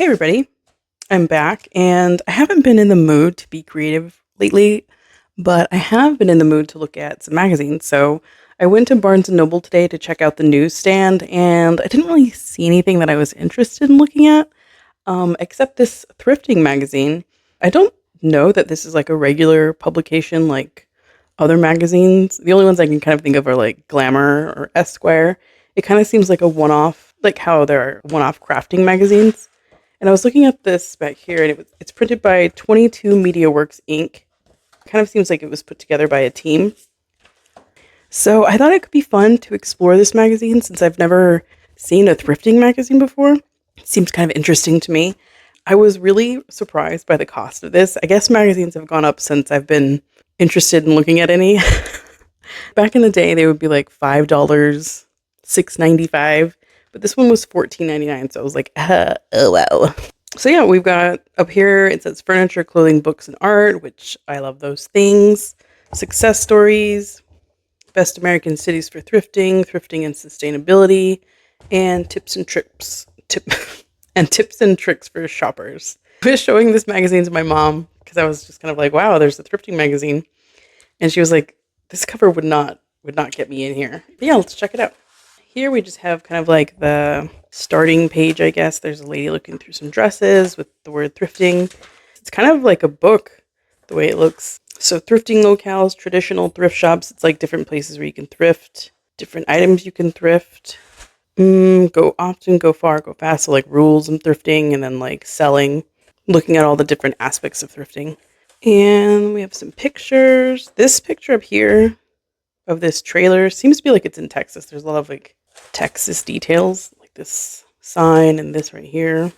Hey everybody, I'm back and I haven't been in the mood to be creative lately, but I have been in the mood to look at some magazines. So I went to Barnes& and Noble today to check out the newsstand and I didn't really see anything that I was interested in looking at, except this thrifting magazine. I don't know that this is like a regular publication like other magazines. The only ones I can kind of think of are like Glamour or Esquire. It kind of seems like a one-off, like how there are one-off crafting magazines. And I was looking at this back here, and it's printed by 22 MediaWorks Inc. Kind of seems like it was put together by a team. So I thought it could be fun to explore this magazine since I've never seen a thrifting magazine before. It seems kind of interesting to me. I was really surprised by the cost of this. I guess magazines have gone up since I've been interested in looking at any. Back in the day, they would be like $5, $6.95. But this one was $14.99, so I was like, oh wow. So yeah, we've got up here, it says furniture, clothing, books, and art, which I love those things. Success stories, best American cities for thrifting, thrifting and sustainability, and tips and tricks for shoppers. I was showing this magazine to my mom because I was just kind of like, wow, there's a thrifting magazine. And she was like, this cover would not get me in here. But yeah, let's check it out. Here we just have kind of like the starting page, I guess. There's a lady looking through some dresses with the word thrifting. It's kind of like a book, the way it looks. So thrifting locales, traditional thrift shops. It's like different places where you can thrift, different items you can thrift. Go often, go far, go fast. So like rules and thrifting, and then like selling, looking at all the different aspects of thrifting. And we have some pictures. This picture up here of this trailer seems to be like it's in Texas. There's a lot of like Texas details, like this sign and this right here.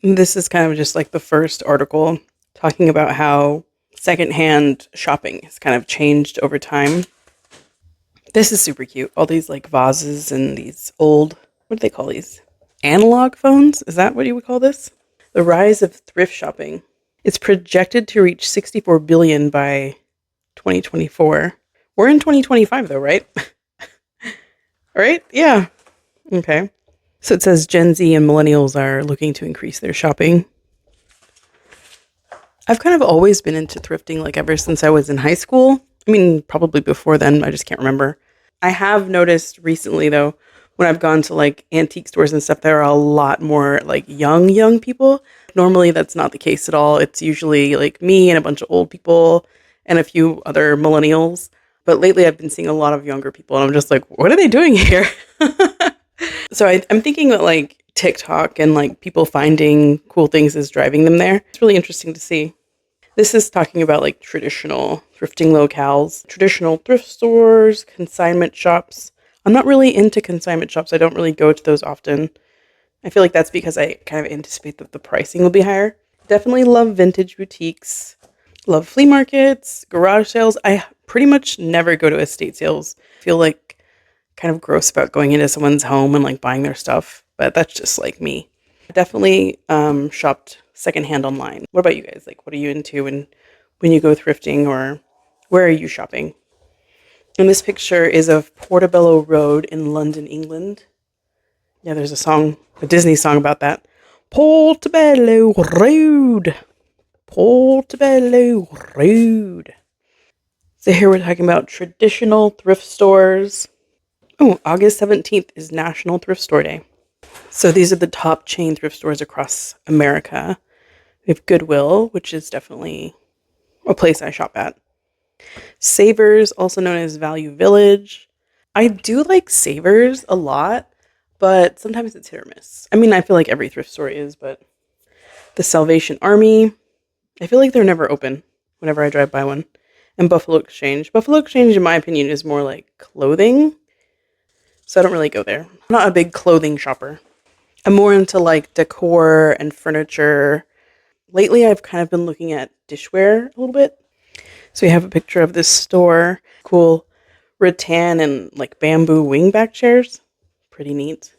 This is kind of just like the first article talking about how secondhand shopping has kind of changed over time. This is super cute. All these like vases and these old, what do they call these? Analog phones? Is that what you would call this? The rise of thrift shopping. It's projected to reach 64 billion by 2024. We're in 2025 though, right? Right? Yeah. Okay. So it says Gen Z and millennials are looking to increase their shopping. I've kind of always been into thrifting like ever since I was in high school. I mean, probably before then, I just can't remember. I have noticed recently though, when I've gone to like antique stores and stuff, there are a lot more like young people. Normally that's not the case at all. It's usually like me and a bunch of old people and a few other millennials. But lately I've been seeing a lot of younger people and I'm just like, what are they doing here? So I'm thinking that like TikTok and like people finding cool things is driving them there. It's really interesting to see. This is talking about like traditional thrifting locales, traditional thrift stores, consignment shops. I'm not really into consignment shops. I don't really go to those often. I feel like that's because I kind of anticipate that the pricing will be higher. Definitely love vintage boutiques. Love flea markets, garage sales. I pretty much never go to estate sales. I feel like kind of gross about going into someone's home and like buying their stuff, but that's just like me. I definitely shopped secondhand online. What about you guys? Like, what are you into when you go thrifting, or where are you shopping? And this picture is of Portobello Road in London, England. Yeah, there's a Disney song about that. Portobello Road. Portobello Road. So here we're talking about traditional thrift stores. Oh, August 17th is National Thrift Store Day. So these are the top chain thrift stores across America. We have Goodwill, which is definitely a place I shop at. Savers, also known as Value Village. I do like Savers a lot, but sometimes it's hit or miss. I mean, I feel like every thrift store is, but the Salvation Army, I feel like they're never open whenever I drive by one. And Buffalo Exchange. Buffalo Exchange, in my opinion, is more like clothing. So I don't really go there. I'm not a big clothing shopper. I'm more into like decor and furniture. Lately, I've kind of been looking at dishware a little bit. So we have a picture of this store. Cool rattan and like bamboo wingback chairs. Pretty neat.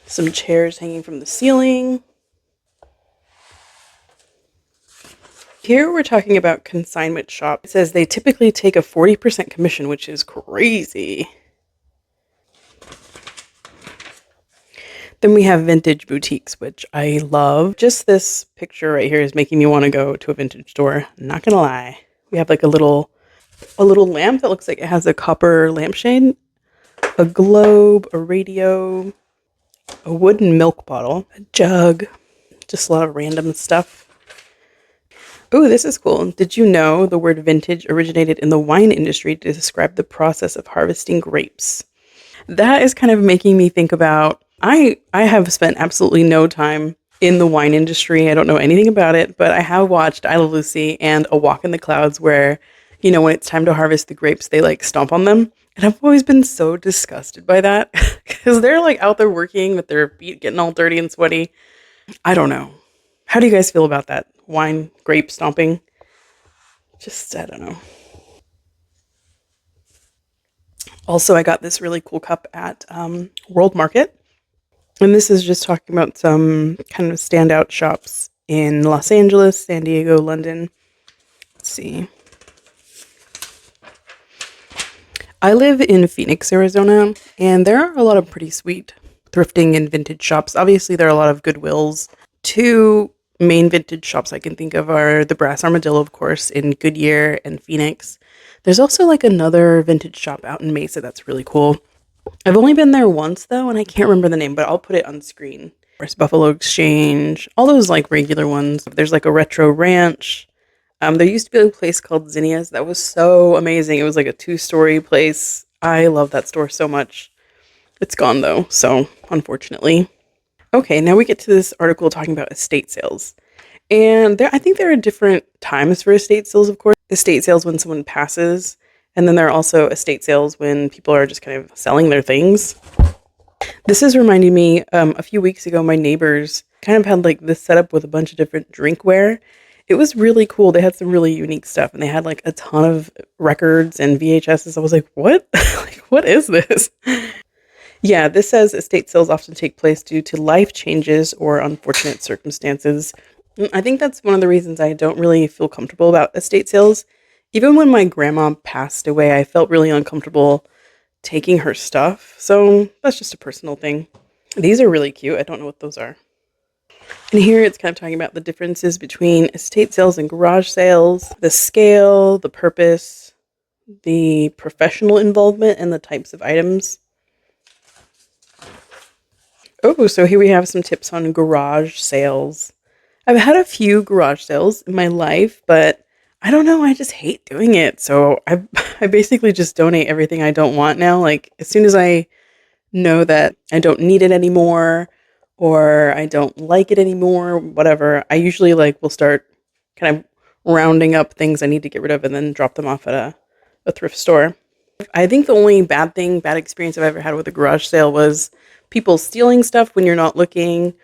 Some chairs hanging from the ceiling. Here we're talking about consignment shop. It says they typically take a 40% commission, which is crazy. Then we have vintage boutiques, which I love. Just this picture right here is making me want to go to a vintage store. Not gonna lie. We have like a little lamp that looks like it has a copper lampshade, a globe, a radio, a wooden milk bottle, a jug, just a lot of random stuff. Oh, this is cool. Did you know the word vintage originated in the wine industry to describe the process of harvesting grapes? That is kind of making me think about I have spent absolutely no time in the wine industry. I don't know anything about it, but I have watched I Love Lucy and A Walk in the Clouds where, when it's time to harvest the grapes, they like stomp on them. And I've always been so disgusted by that because they're like out there working with their feet getting all dirty and sweaty. I don't know. How do you guys feel about that? Wine, grape stomping? Just, I don't know. Also, I got this really cool cup at World Market. And this is just talking about some kind of standout shops in Los Angeles, San Diego, London. Let's see. I live in Phoenix, Arizona, and there are a lot of pretty sweet thrifting and vintage shops. Obviously, there are a lot of Goodwills. Two main vintage shops I can think of are the Brass Armadillo, of course, in Goodyear and Phoenix. There's also like another vintage shop out in Mesa that's really cool. I've only been there once though, and I can't remember the name, but I'll put it on screen. There's Buffalo Exchange, all those like regular ones. There's like a Retro Ranch. There used to be a place called Zinnia's that was so amazing. It was like a 2-story place. I love that store so much. It's gone though, so unfortunately. Okay, now we get to this article talking about estate sales. And I think there are different times for estate sales, of course. Estate sales when someone passes, and then there are also estate sales when people are just kind of selling their things. This is reminding me, a few weeks ago, my neighbors kind of had like this setup with a bunch of different drinkware. It was really cool. They had some really unique stuff, and they had like a ton of records and VHSs. I was like, what? Like, what is this? Yeah, this says estate sales often take place due to life changes or unfortunate circumstances. I think that's one of the reasons I don't really feel comfortable about estate sales. Even when my grandma passed away, I felt really uncomfortable taking her stuff. So that's just a personal thing. These are really cute. I don't know what those are. And here it's kind of talking about the differences between estate sales and garage sales, the scale, the purpose, the professional involvement, and the types of items. Oh, so here we have some tips on garage sales. I've had a few garage sales in my life, but I don't know, I just hate doing it. So I basically just donate everything I don't want now. Like as soon as I know that I don't need it anymore or I don't like it anymore, whatever, I usually like will start kind of rounding up things I need to get rid of and then drop them off at a thrift store. I think the only bad experience I've ever had with a garage sale was people stealing stuff when you're not looking.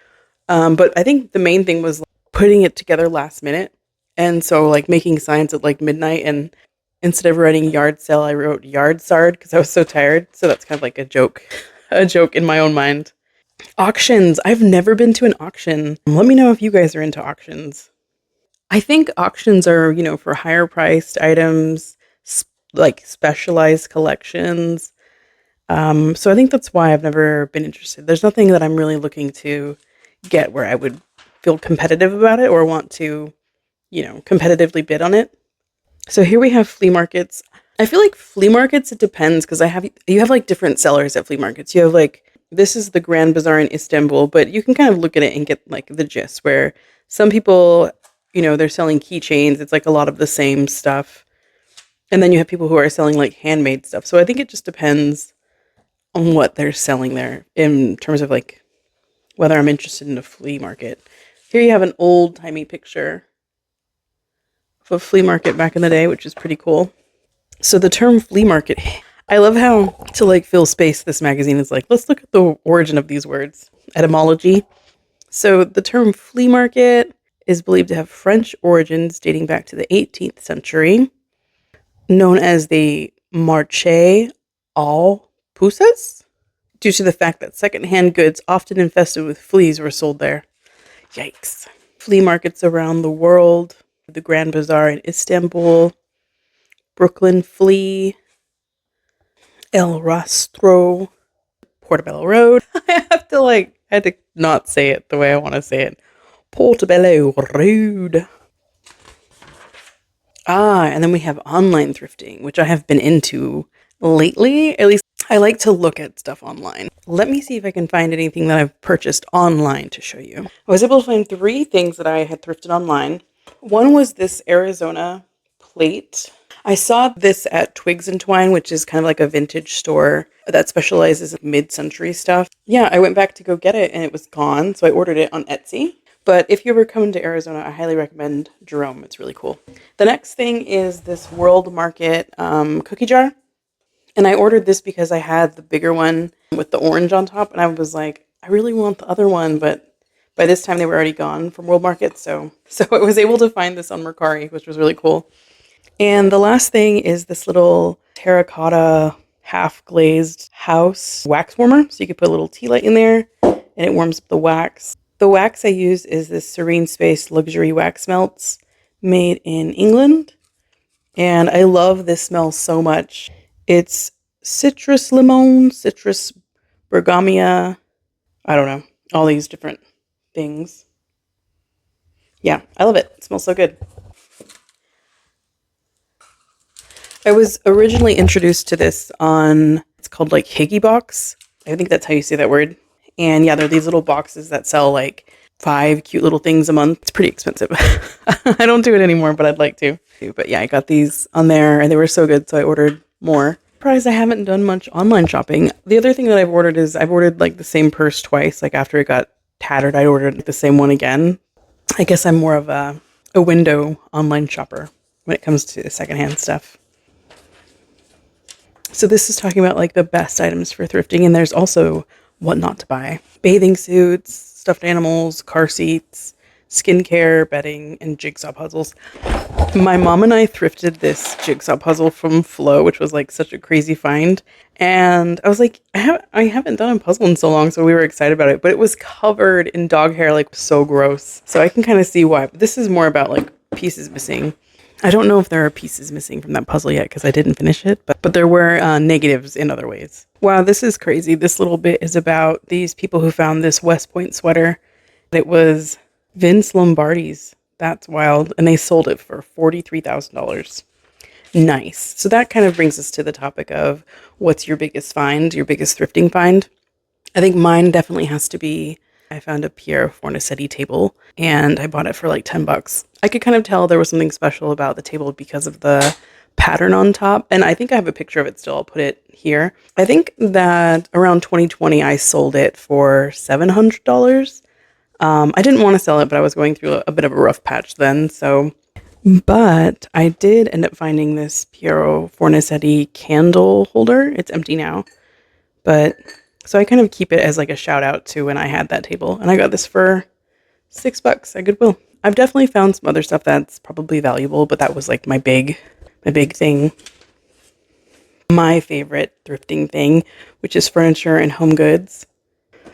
But I think the main thing was putting it together last minute. And so like making signs at like midnight, and instead of writing yard sale, I wrote yard sard because I was so tired. So that's kind of like a joke in my own mind. Auctions. I've never been to an auction. Let me know if you guys are into auctions. I think auctions are, for higher priced items, like specialized collections. So I think that's why I've never been interested. There's nothing that I'm really looking to get where I would feel competitive about it or want to, competitively bid on it. So here we have flea markets. I feel like flea markets, it depends because you have like different sellers at flea markets. You have like, this is the Grand Bazaar in Istanbul, but you can kind of look at it and get like the gist where some people, they're selling keychains. It's like a lot of the same stuff. And then you have people who are selling like handmade stuff. So I think it just depends on what they're selling there in terms of like whether I'm interested in a flea market. Here you have an old-timey picture of a flea market back in the day, which is pretty cool. So the term flea market, I love how to like fill space this magazine is like, let's look at the origin of these words. Etymology. So the term flea market is believed to have French origins dating back to the 18th century, known as the marché aux puces, due to the fact that secondhand goods often infested with fleas were sold there. Yikes. Flea markets around the world, the Grand Bazaar in Istanbul, Brooklyn Flea, El Rastro, Portobello Road. I I had to not say it the way I want to say it. Portobello Road. And then we have online thrifting, which I have been into lately. At least I like to look at stuff online. Let me see if I can find anything that I've purchased online to show you. I was able to find 3 things that I had thrifted online. One was this Arizona plate. I saw this at Twigs and Twine, which is kind of like a vintage store that specializes in mid-century stuff. Yeah, I went back to go get it and it was gone, so I ordered it on Etsy. But if you ever come to Arizona, I highly recommend Jerome. It's really cool. The next thing is this World Market cookie jar. And I ordered this because I had the bigger one with the orange on top. And I was like, I really want the other one. But by this time, they were already gone from World Market. So I was able to find this on Mercari, which was really cool. And the last thing is this little terracotta half-glazed house wax warmer. So you could put a little tea light in there and it warms up the wax. The wax I use is this Serene Space Luxury Wax Melts made in England. And I love this smell so much. It's citrus limon, citrus bergamia, I don't know, all these different things. Yeah, I love it. It smells so good. I was originally introduced to this on, it's called like Higgy Box. I think that's how you say that word. And yeah, they're these little boxes that sell like 5 cute little things a month. It's pretty expensive. I don't do it anymore, but I'd like to. But yeah, I got these on there and they were so good, so I ordered more. Surprised I haven't done much online shopping. The other thing that I've ordered is I've ordered like the same purse twice. Like after it got tattered, I ordered the same one again. I guess I'm more of a window online shopper when it comes to secondhand stuff. So this is talking about like the best items for thrifting, and there's also what not to buy. Bathing suits, stuffed animals, car seats, skincare, bedding, and jigsaw puzzles. My mom and I thrifted this jigsaw puzzle from Flow, which was like such a crazy find. And I was like, I haven't done a puzzle in so long, so we were excited about it. But it was covered in dog hair, like so gross. So I can kind of see why. But this is more about like pieces missing. I don't know if there are pieces missing from that puzzle yet because I didn't finish it, but there were negatives in other ways. Wow, this is crazy. This little bit is about these people who found this West Point sweater. It was Vince Lombardi's. That's wild. And they sold it for $43,000. Nice. So that kind of brings us to the topic of what's your biggest find, your biggest thrifting find. I think mine definitely has to be, I found a Piero Fornasetti table and I bought it for like $10. I could kind of tell there was something special about the table because of the pattern on top. And I think I have a picture of it still. I'll put it here. I think that around 2020, I sold it for $700. I didn't want to sell it, but I was going through a bit of a rough patch then. But I did end up finding this Piero Fornasetti candle holder. It's empty now. But so I kind of keep it as like a shout out to when I had that table. And I got this for $6 at Goodwill. I've definitely found some other stuff that's probably valuable, but that was like my big thing. My favorite thrifting thing, which is furniture and home goods.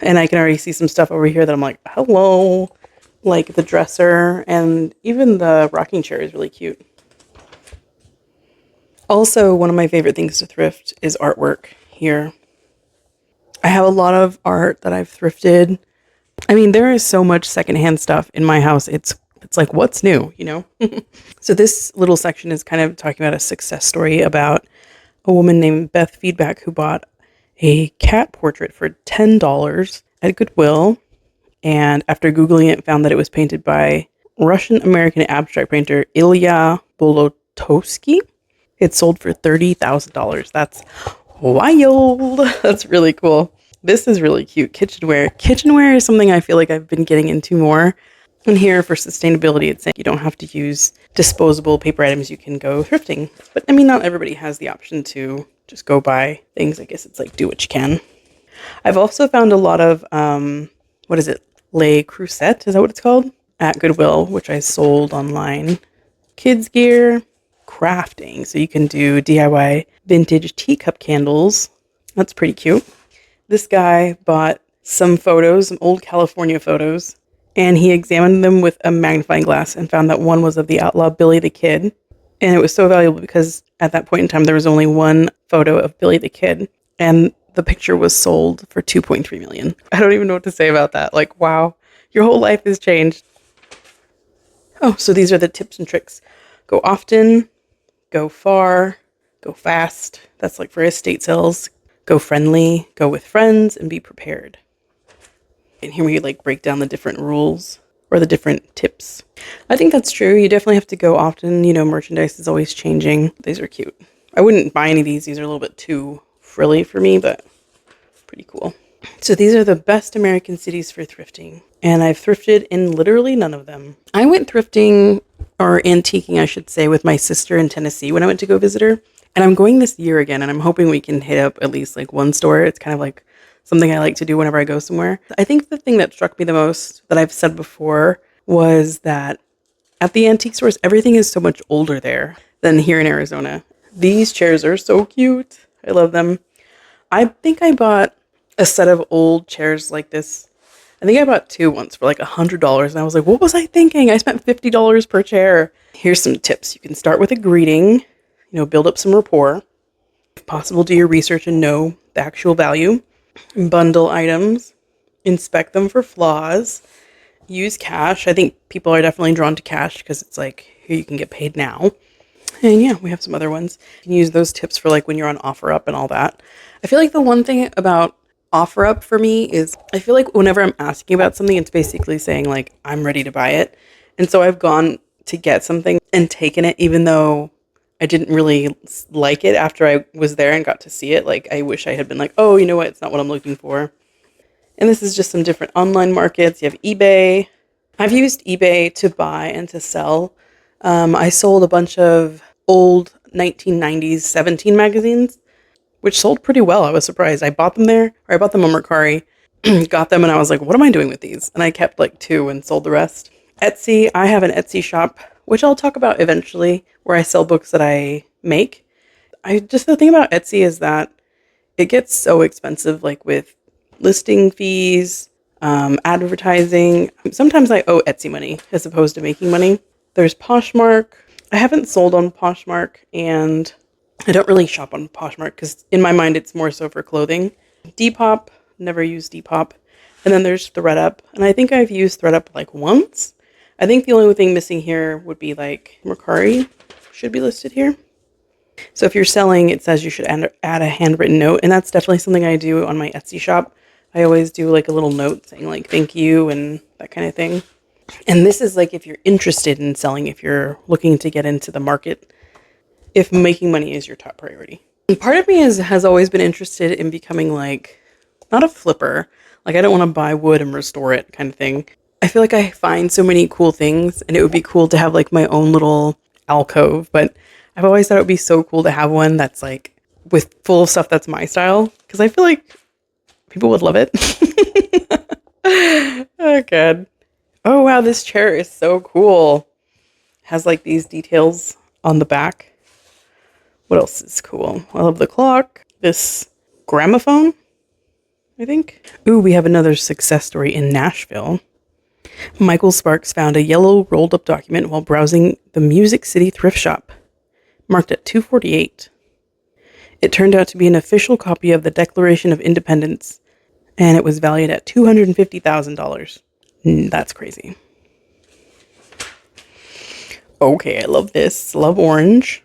And I can already see some stuff over here that I'm like, hello. Like the dresser and even the rocking chair is really cute. Also, one of my favorite things to thrift is artwork here. I have a lot of art that I've thrifted. I mean, there is so much secondhand stuff in my house. It's like, what's new, you know? So this little section is kind of talking about a success story about a woman named Beth Feedback who bought a cat portrait for $10 at Goodwill. And after Googling it, found that it was painted by Russian-American abstract painter Ilya Bolotowski. It sold for $30,000. That's wild. That's really cool. This is really cute. Kitchenware. Kitchenware is something I feel like I've been getting into more. And here for sustainability, it's saying you don't have to use disposable paper items. You can go thrifting. But I mean, not everybody has the option to just go buy things. I guess it's like do what you can. I've also found a lot of, what is it? Le Creuset, is that what it's called? At Goodwill, which I sold online. Kids gear, crafting. So you can do DIY vintage teacup candles. That's pretty cute. This guy bought some photos, some old California photos, and he examined them with a magnifying glass and found that one was of the outlaw Billy the Kid. And it was so valuable because at that point in time, there was only one photo of Billy the Kid. And the picture was sold for 2.3 million. I don't even know what to say about that. Like, wow, your whole life has changed. Oh, so these are the tips and tricks. Go often, go far, go fast. That's like for estate sales. Go friendly, go with friends, and be prepared. And here we like break down the different rules or the different tips. I think that's true. You definitely have to go often. You know, merchandise is always changing. These are cute. I wouldn't buy any of these. These are a little bit too frilly for me, but pretty cool. So these are the best American cities for thrifting. And I've thrifted in literally none of them. I went thrifting, or antiquing, I should say, with my sister in Tennessee when I went to go visit her. And I'm going this year again, and I'm hoping we can hit up at least like one store. It's kind of like something I like to do whenever I go somewhere. I think the thing that struck me the most that I've said before was that at the antique stores, everything is so much older there than here in Arizona. These chairs are so cute. I love them. I think I bought a set of old chairs like this. I think I bought two once for like $100, and I was like, what was I thinking? I spent $50 per chair. Here's some tips. You can start with a greeting, build up some rapport. If possible, do your research and know the actual value. Bundle items, inspect them for flaws, use cash. I think people are definitely drawn to cash because it's like, here you can get paid now. And yeah, we have some other ones. You can use those tips for like when you're on OfferUp and all that. I feel like the one thing about OfferUp for me is I feel like whenever I'm asking about something, it's basically saying like, I'm ready to buy it. And so I've gone to get something and taken it, even though I didn't really like it after I was there and got to see it. Like, I wish I had been like, oh, you know what? It's not what I'm looking for. And this is just some different online markets. You have eBay. I've used eBay to buy and to sell. I sold a bunch of old 1990s 17 magazines, which sold pretty well. I was surprised. I bought them there, or I bought them on Mercari, got them, and I was like, what am I doing with these? And I kept like two and sold the rest. Etsy, I have an Etsy shop, which I'll talk about eventually, where I sell books that I make. The thing about Etsy is that it gets so expensive, like with listing fees, advertising. Sometimes I owe Etsy money as opposed to making money. There's Poshmark. I haven't sold on Poshmark, and I don't really shop on Poshmark because in my mind it's more so for clothing. Depop, never used Depop. And then there's ThredUp, and I think I've used ThredUp like once. I think the only thing missing here would be like Mercari should be listed here. So if you're selling, it says you should add a handwritten note, and that's definitely something I do on my Etsy shop. I always do like a little note saying like thank you and that kind of thing. And this is like if you're interested in selling, if you're looking to get into the market, if making money is your top priority. And part of me has always been interested in becoming like, not a flipper, like I don't want to buy wood and restore it kind of thing. I feel like I find so many cool things, and it would be cool to have like my own little alcove, but I've always thought it would be so cool to have one that's like with full of stuff that's my style, because I feel like people would love it. Oh god. Oh wow, this chair is so cool. Has like these details on the back. What else is cool? I love the clock. This gramophone, I think. Ooh, we have another success story in Nashville. Michael Sparks found a yellow rolled up document while browsing the Music City thrift shop, marked at 248. It turned out to be an official copy of the Declaration of Independence, and it was valued at $250,000. That's crazy. Okay, I love this. Love orange.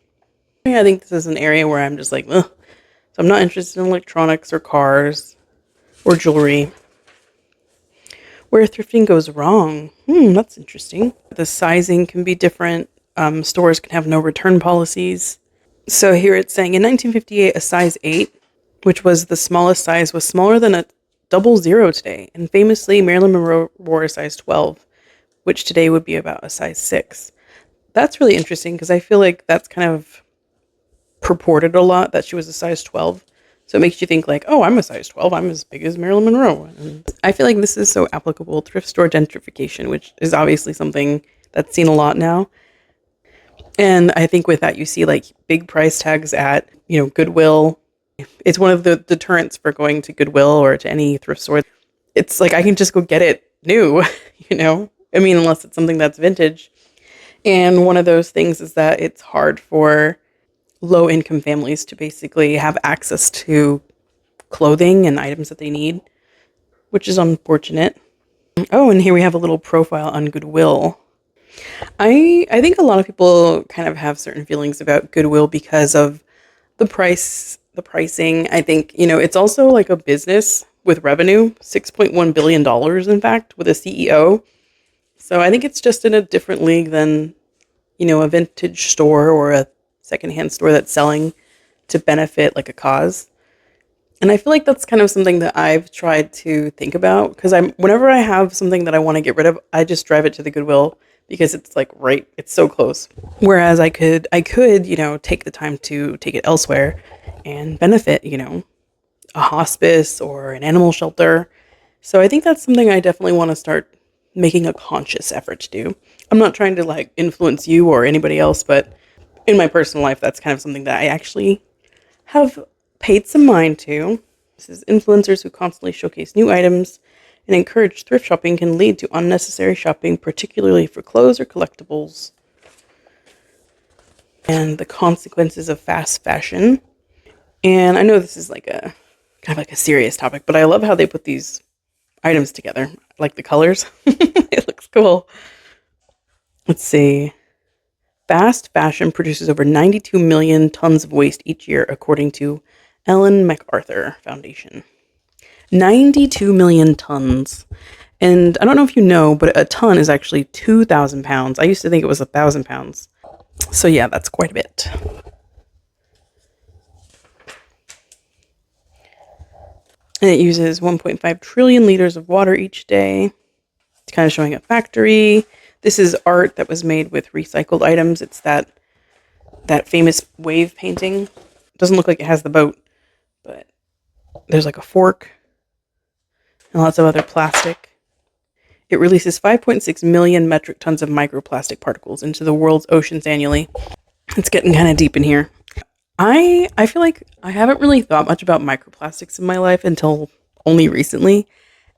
I think this is an area where I'm just like, ugh. So I'm not interested in electronics or cars or jewelry. Where thrifting goes wrong. That's interesting. The sizing can be different. Stores can have no return policies. So here it's saying in 1958, a size 8, which was the smallest size, was smaller than a 00 today. And famously, Marilyn Monroe wore a size 12, which today would be about a size 6. That's really interesting because I feel like that's kind of purported a lot that she was a size 12. So it makes you think like, oh, I'm a size 12. I'm as big as Marilyn Monroe. And I feel like this is so applicable. Thrift store gentrification, which is obviously something that's seen a lot now. And I think with that, you see like big price tags at, Goodwill. It's one of the deterrents for going to Goodwill or to any thrift store. It's like, I can just go get it new, unless it's something that's vintage. And one of those things is that it's hard for low income families to basically have access to clothing and items that they need, which is unfortunate. Oh, and here we have a little profile on Goodwill. I think a lot of people kind of have certain feelings about Goodwill because of the pricing. I think, it's also like a business with revenue, $6.1 billion, in fact, with a CEO. So I think it's just in a different league than, a vintage store or a secondhand store that's selling to benefit like a cause. And I feel like that's kind of something that I've tried to think about because whenever I have something that I want to get rid of, I just drive it to the Goodwill because it's like it's so close. Whereas I could, take the time to take it elsewhere and benefit, a hospice or an animal shelter. So I think that's something I definitely want to start making a conscious effort to do. I'm not trying to like influence you or anybody else, but in my personal life, that's kind of something that I actually have paid some mind to. This is influencers who constantly showcase new items and encourage thrift shopping can lead to unnecessary shopping, particularly for clothes or collectibles. And the consequences of fast fashion. And I know this is like a kind of like a serious topic, but I love how they put these items together, like the colors. It looks cool. Let's see. Fast fashion produces over 92 million tons of waste each year, according to Ellen MacArthur Foundation. 92 million tons. And I don't know if you know, but a ton is actually 2,000 pounds. I used to think it was 1,000 pounds. So yeah, that's quite a bit. And it uses 1.5 trillion liters of water each day. It's kind of showing a factory. This is art that was made with recycled items. It's that famous wave painting. Doesn't look like it has the boat, but there's like a fork and lots of other plastic. It releases 5.6 million metric tons of microplastic particles into the world's oceans annually. It's getting kind of deep in here. I feel like I haven't really thought much about microplastics in my life until only recently.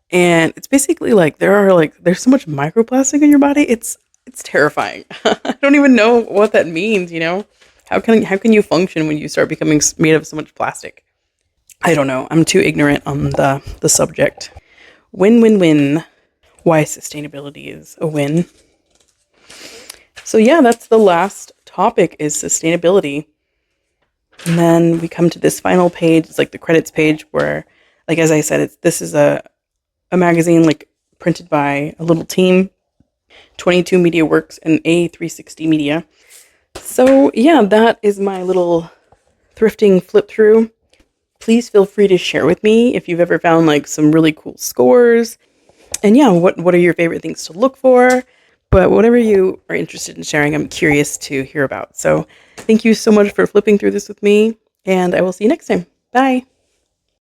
And it's basically like there's so much microplastic in your body. It's terrifying. I don't even know what that means, How can you function when you start becoming made of so much plastic? I don't know. I'm too ignorant on the subject. Win, win, win. Why sustainability is a win. So yeah, that's the last topic is sustainability. And then we come to this final page. It's like the credits page where, like, as I said, this is a magazine like printed by a little team, 22 Media Works and A360 Media. So yeah, that is my little thrifting flip through. Please feel free to share with me if you've ever found like some really cool scores. And yeah, what are your favorite things to look for? But whatever you are interested in sharing, I'm curious to hear about. So thank you so much for flipping through this with me, and I will see you next time. Bye.